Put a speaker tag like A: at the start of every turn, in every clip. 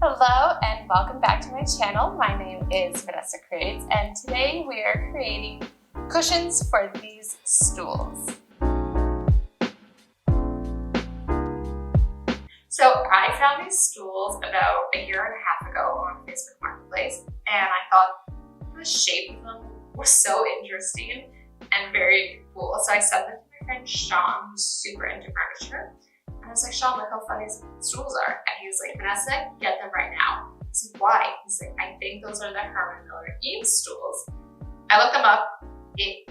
A: Hello and welcome back to my channel. My name is Vanessa Creates and today we are creating cushions for these stools. So I found these stools about a year and a half ago on Facebook Marketplace, and I thought the shape of them was so interesting and very cool. So I sent them to my friend Sean, who's super into furniture. And I was like, Sean, look how fun these stools are. And he was like, Vanessa, get them right now. I was like, why? He's like, I think those are the Herman Miller Eames stools. I looked them up. They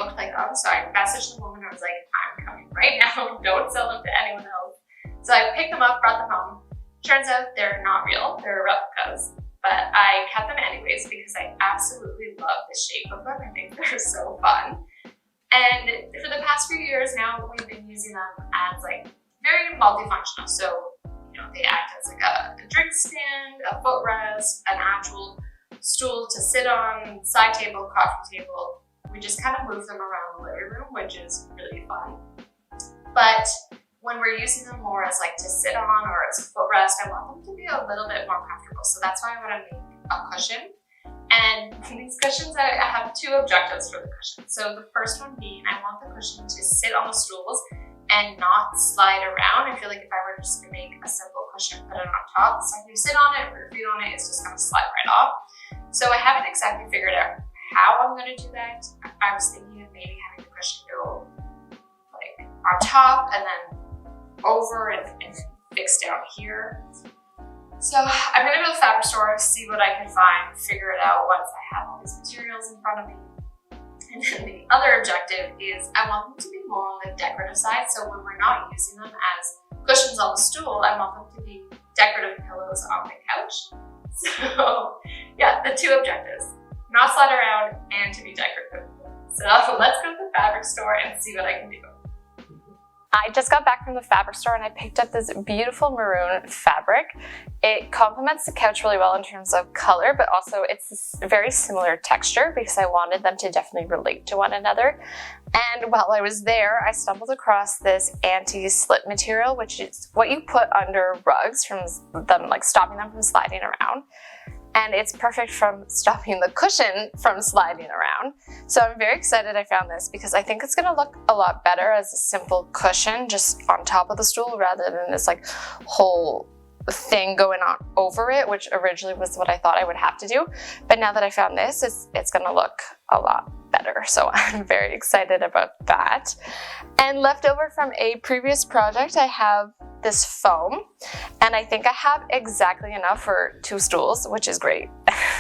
A: looked like them. So I messaged the woman. I was like, I'm coming right now. Don't sell them to anyone else. So I picked them up, brought them home. Turns out they're not real. They're replicas. But I kept them anyways because I absolutely love the shape of them. I think they're so fun. And for the past few years now, we've been using them as like very multifunctional. So, they act as like a drink stand, a footrest, an actual stool to sit on, side table, coffee table. We just kind of move them around the living room, which is really fun. But when we're using them more as like to sit on or as a footrest, I want them to be a little bit more comfortable. So that's why I want to make a cushion. And these cushions, I have two objectives for the cushion. So the first one being, I want the cushion to sit on the stools and not slide around. I feel like if I were just to make a simple cushion, put it on top, it's like you sit on it, put your feet on it, it's just gonna slide right off. So I haven't exactly figured out how I'm gonna do that. I was thinking of maybe having the cushion go like on top and then over and fix down here. So I'm gonna go to the fabric store, see what I can find, figure it out once I have all these materials in front of me. And then the other objective is I want them to be more on the decorative side. So when we're not using them as cushions on the stool, I want them to be decorative pillows on the couch. So yeah, the two objectives, not slide around and to be decorative. So let's go to the fabric store and see what I can do. I just got back from the fabric store and I picked up this beautiful maroon fabric. It complements the couch really well in terms of color, but also it's a very similar texture because I wanted them to definitely relate to one another. And while I was there, I stumbled across this anti-slip material, which is what you put under rugs from them, like stopping them from sliding around. And it's perfect from stopping the cushion from sliding around. So I'm very excited I found this because I think it's gonna look a lot better as a simple cushion just on top of the stool rather than this like whole thing going on over it, which originally was what I thought I would have to do. But now that I found this, it's gonna look a lot better. So I'm very excited about that. And left over from a previous project, I have this foam, and I think I have exactly enough for 2 stools, which is great.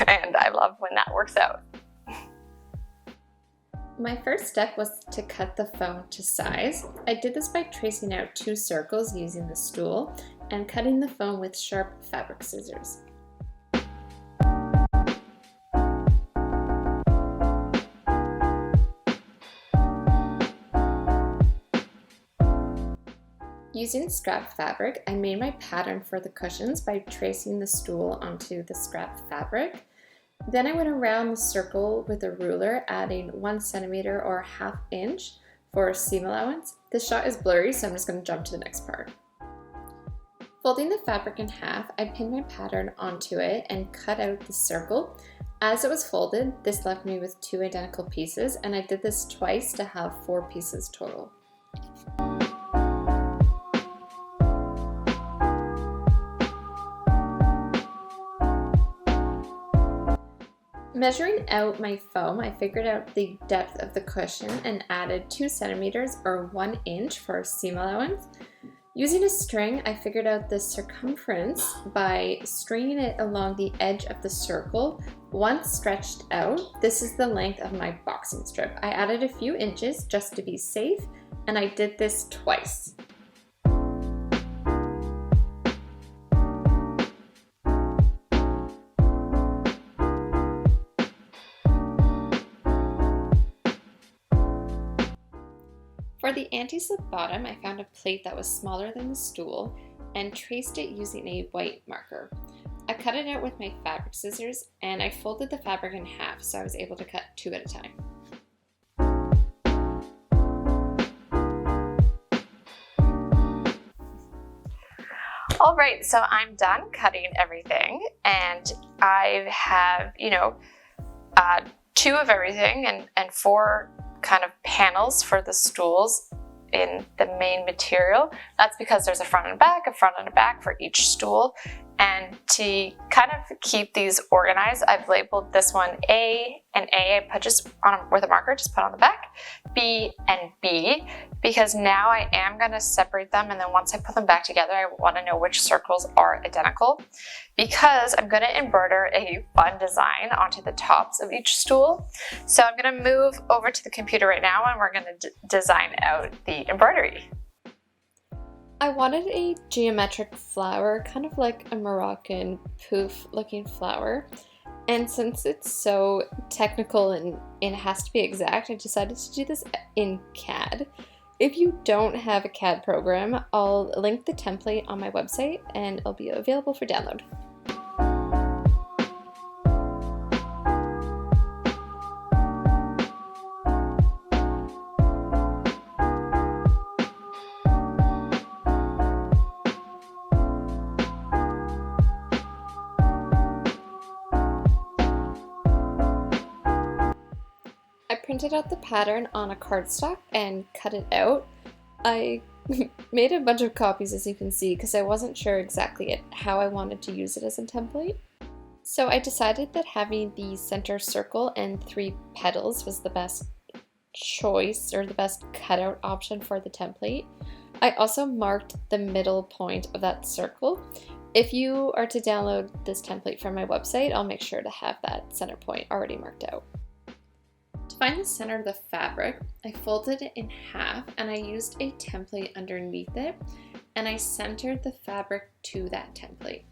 A: And I love when that works out.
B: My first step was to cut the foam to size. I did this by tracing out 2 circles using the stool and cutting the foam with sharp fabric scissors. Using scrap fabric, I made my pattern for the cushions by tracing the stool onto the scrap fabric. Then I went around the circle with a ruler, adding 1 centimeter or 1/2 inch for seam allowance. This shot is blurry, so I'm just going to jump to the next part. Folding the fabric in half, I pinned my pattern onto it and cut out the circle. As it was folded, this left me with 2 identical pieces, and I did this twice to have 4 pieces total. Measuring out my foam, I figured out the depth of the cushion and added 2 centimeters or 1 inch for seam allowance. Using a string, I figured out the circumference by stringing it along the edge of the circle. Once stretched out, this is the length of my boxing strip. I added a few inches just to be safe, and I did this twice. For the anti-slip bottom, I found a plate that was smaller than the stool and traced it using a white marker. I cut it out with my fabric scissors and I folded the fabric in half so I was able to cut 2 at a time.
A: All
B: Alright, so I'm done cutting everything, and I have, 2 of everything and 4 kind of panels for the stools in the main material. That's because there's a front and a back for each stool. And to kind of keep these organized, I've labeled this one A and A. I put just on with a marker, just put on the back, B and B, because now I am going to separate them, and then once I put them back together, I want to know which circles are identical, because I'm going to embroider a fun design onto the tops of each stool. So I'm going to move over to the computer right now, and we're going to design out the embroidery. I wanted a geometric flower, kind of like a Moroccan poof looking flower. And since it's so technical and it has to be exact, I decided to do this in CAD. If you don't have a CAD program, I'll link the template on my website and it'll be available for download. I printed out the pattern on a cardstock and cut it out. I made a bunch of copies, as you can see, because I wasn't sure exactly how I wanted to use it as a template. So I decided that having the center circle and 3 petals was the best choice, or the best cutout option for the template. I also marked the middle point of that circle. If you are to download this template from my website, I'll make sure to have that center point already marked out. To find the center of the fabric, I folded it in half and I used a template underneath it, and I centered the fabric to that template.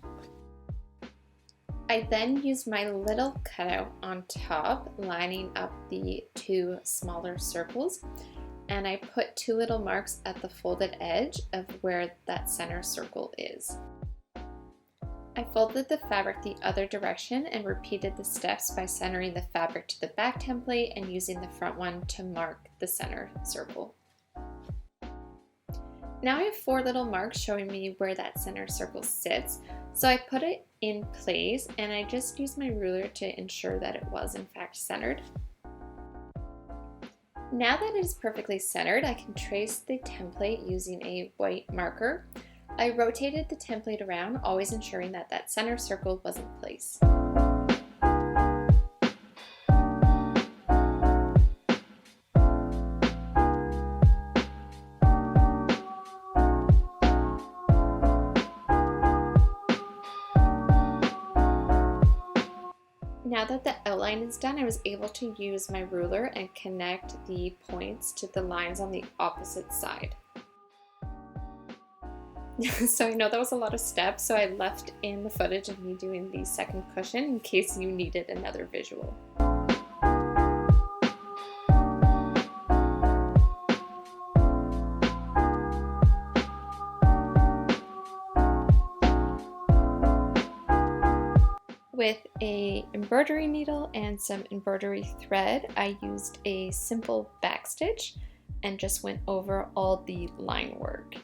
B: I then used my little cutout on top, lining up the 2 smaller circles, and I put 2 little marks at the folded edge of where that center circle is. I folded the fabric the other direction and repeated the steps by centering the fabric to the back template and using the front one to mark the center circle. Now I have 4 little marks showing me where that center circle sits, so I put it in place and I just used my ruler to ensure that it was in fact centered. Now that it is perfectly centered, I can trace the template using a white marker. I rotated the template around, always ensuring that that center circle was in place. Now that the outline is done, I was able to use my ruler and connect the points to the lines on the opposite side. So I know that was a lot of steps, so I left in the footage of me doing the second cushion in case you needed another visual. With a embroidery needle and some embroidery thread, I used a simple backstitch and just went over all the line work.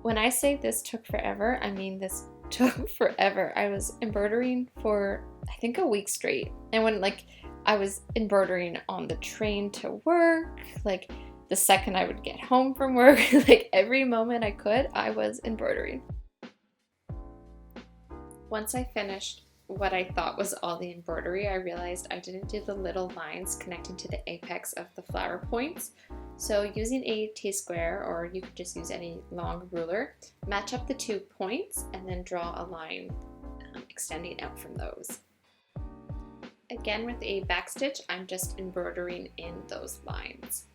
B: When I say this took forever, I mean this took forever. I was embroidering for I think a week straight. And when I was embroidering on the train to work, the second I would get home from work, every moment I could, I was embroidering. Once I finished what I thought was all the embroidery, I realized I didn't do the little lines connecting to the apex of the flower points. So using a T-square, or you could just use any long ruler, match up the 2 points and then draw a line extending out from those. Again, with a backstitch, I'm just embroidering in those lines.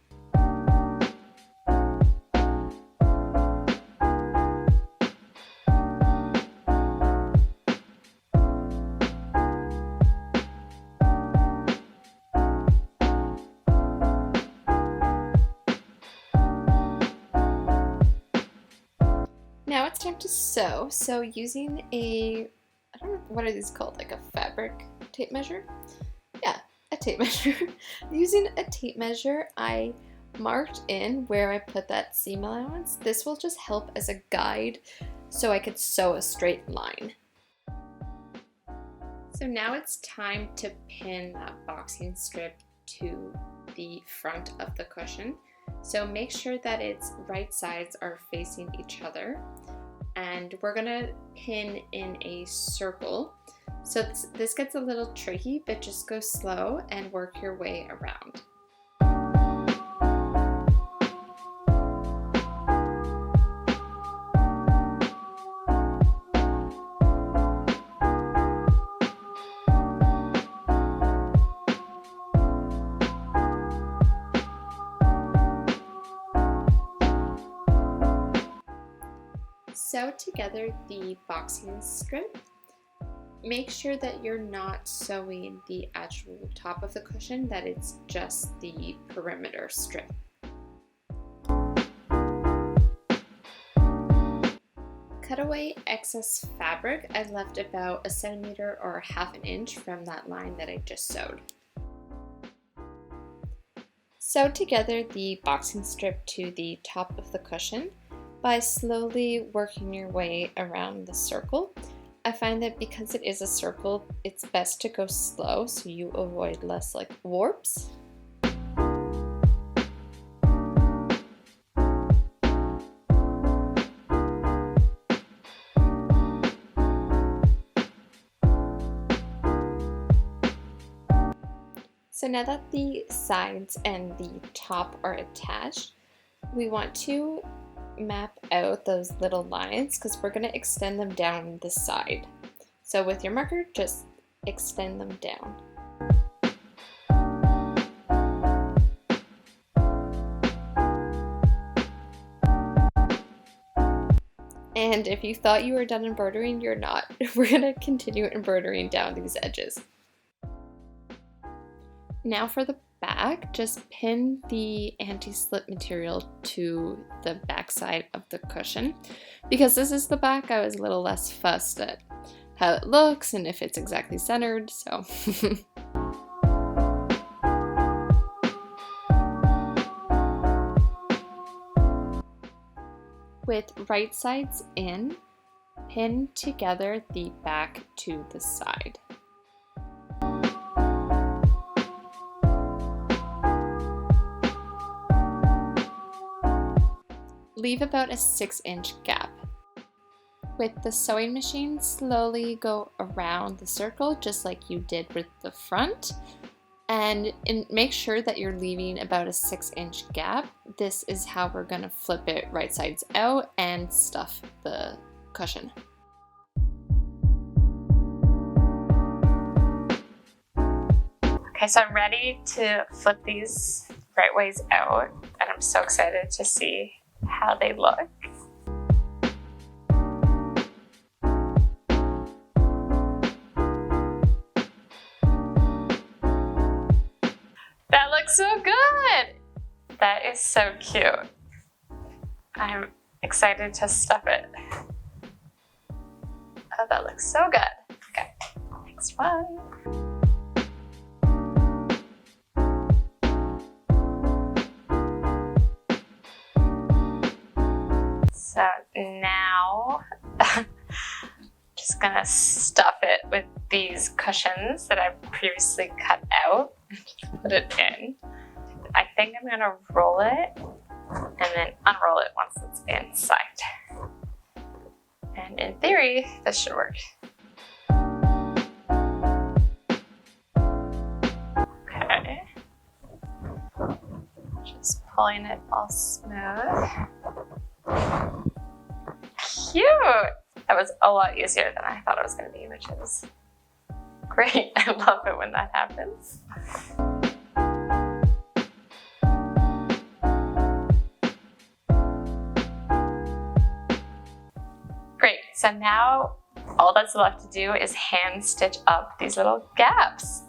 B: Now it's time to sew. So using I don't know, what are these called? Like a fabric tape measure? Yeah, a tape measure. Using a tape measure, I marked in where I put that seam allowance. This will just help as a guide so I could sew a straight line. So now it's time to pin that boxing strip to the front of the cushion. So make sure that its right sides are facing each other, and we're gonna pin in a circle. So this gets a little tricky, but just go slow and work your way around. Sew together the boxing strip. Make sure that you're not sewing the actual top of the cushion, that it's just the perimeter strip. Cut away excess fabric. I left about 1 centimeter or 1/2 inch from that line that I just sewed. Sew together the boxing strip to the top of the cushion by slowly working your way around the circle. I find that because it is a circle, it's best to go slow so you avoid less warps. So now that the sides and the top are attached, we want to map out those little lines because we're going to extend them down the side. So with your marker, just extend them down. And if you thought you were done embroidering, you're not. We're going to continue embroidering down these edges. Now for the back, just pin the anti-slip material to the back side of the cushion. Because this is the back, I was a little less fussed at how it looks and if it's exactly centered, so. With right sides in, pin together the back to the side. Leave about a 6-inch gap. With the sewing machine, slowly go around the circle just like you did with the front, and make sure that you're leaving about a 6-inch gap. This is how we're going to flip it right sides out and stuff the cushion.
A: Okay, so I'm ready to flip these right ways out, and I'm so excited to see how they look. That looks so good! That is so cute. I'm excited to stuff it. Oh, that looks so good. Okay, next one. So now, just gonna stuff it with these cushions that I've previously cut out and just put it in. I think I'm gonna roll it and then unroll it once it's inside. And in theory, this should work. Okay. Just pulling it all smooth. Cute! That was a lot easier than I thought it was going to be, which is great. I love it when that happens. Great, so now all that's left to do is hand stitch up these little gaps.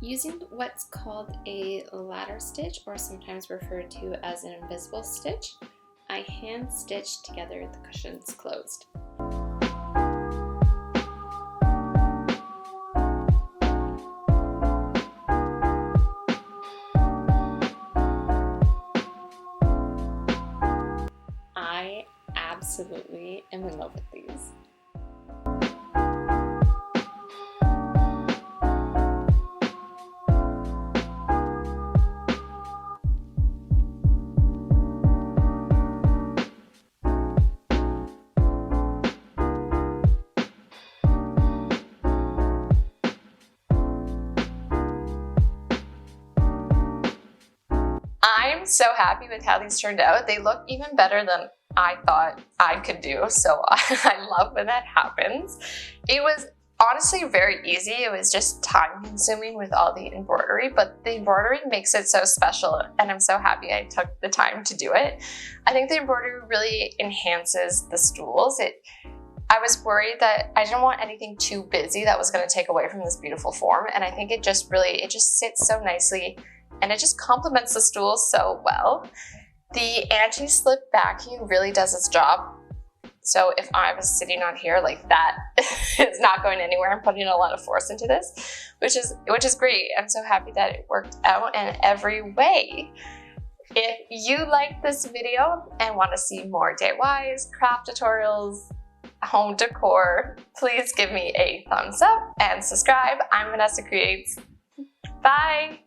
B: Using what's called a ladder stitch, or sometimes referred to as an invisible stitch, I hand stitched together the cushions closed. absolutely am in love with these.
A: I'm so happy with how these turned out. They look even better than I thought I could do, so I love when that happens. It was honestly very easy. It was just time consuming with all the embroidery, but the embroidery makes it so special, and I'm so happy I took the time to do it. I think the embroidery really enhances the stools. I was worried that I didn't want anything too busy that was going to take away from this beautiful form, and I think it just sits so nicely, and it just complements the stools so well. The anti-slip backing really does its job. So if I was sitting on here like that, it's not going anywhere. I'm putting a lot of force into this, which is great. I'm so happy that it worked out in every way. If you like this video and want to see more DIYs, craft tutorials, home decor, please give me a thumbs up and subscribe. I'm Vanessa Creates. Bye!